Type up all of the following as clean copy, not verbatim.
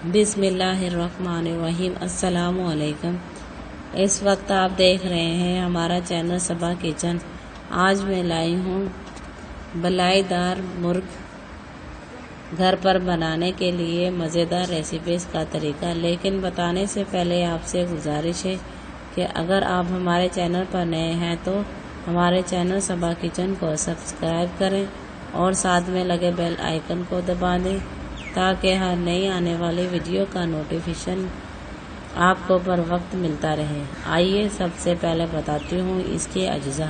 बिस्मिल्लाहिर्रहमानिर्रहीम। अस्सलाम वालेकुम। इस वक्त आप देख रहे हैं हमारा चैनल सबा किचन। आज मैं लाई हूँ बलाईदार मुर्ग घर पर बनाने के लिए मज़ेदार रेसिपीज़ का तरीका। लेकिन बताने से पहले आपसे गुजारिश है कि अगर आप हमारे चैनल पर नए हैं तो हमारे चैनल सबा किचन को सब्सक्राइब करें और साथ में लगे बेल आइकन को दबा दें ताकि हर नई आने वाली वीडियो का नोटिफिकेशन आपको बर वक्त मिलता रहे। आइए सबसे पहले बताती हूँ इसके अज्जा।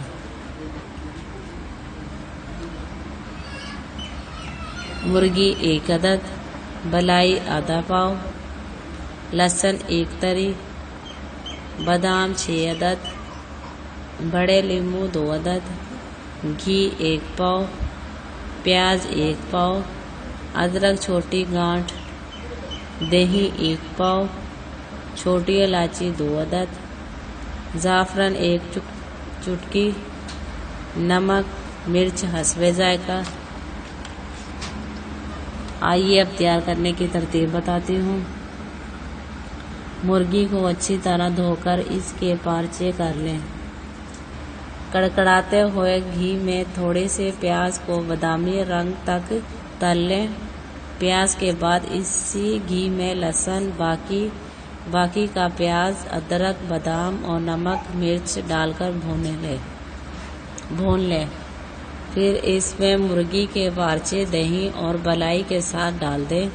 मुर्गी 1 अदद, बलाई आधा पाव, लहसुन 1 तरी, बादाम 6 अदद, बड़े नींबू 2 अदद, घी 1 पाव, प्याज 1 पाव, अदरक छोटी गांठ, दही 1 पाव, छोटी इलायची 2 अदद, ज़ाफ़रान 1 चुटकी, नमक मिर्च हस्बे जायका। आइए अब तैयार करने की तरतीब बताती हूँ। मुर्गी को अच्छी तरह धोकर इसके पार्चे कर लें। कड़कड़ाते हुए घी में थोड़े से प्याज को बादामी रंग तक तल लें। प्याज के बाद इसी घी में लहसुन, बाकी का प्याज, अदरक, बादाम और नमक मिर्च डालकर भून लें। फिर इसमें मुर्गी के पार्चे दही और बलाई के साथ डाल दें।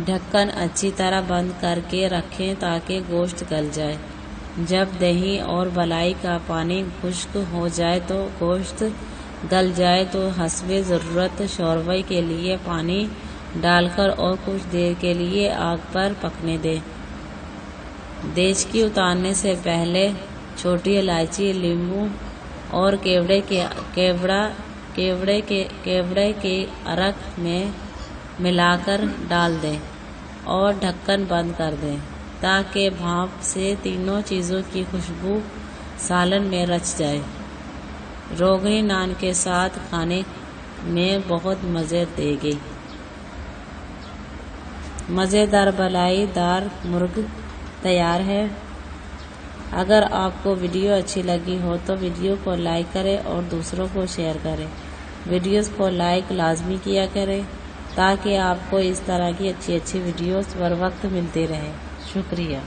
ढक्कन अच्छी तरह बंद करके रखें ताकि गोश्त गल जाए। जब दही और बलाई का पानी खुश्क हो जाए तो गोश्त गल जाए तो हस्बे ज़रूरत शोरबे के लिए पानी डालकर और कुछ देर के लिए आग पर पकने दें। देचकी उतारने से पहले छोटी इलायची, नींबू और केवड़े के अरक में मिलाकर डाल दें और ढक्कन बंद कर दें ताकि भाप से तीनों चीज़ों की खुशबू सालन में रच जाए। रोगनी नान के साथ खाने में बहुत मज़े देगी। मज़ेदार बलाईदार मुर्ग तैयार है। अगर आपको वीडियो अच्छी लगी हो तो वीडियो को लाइक करें और दूसरों को शेयर करें। वीडियोस को लाइक लाजमी किया करें ताकि आपको इस तरह की अच्छी वीडियोस बर वक्त मिलती रहे। शुक्रिया।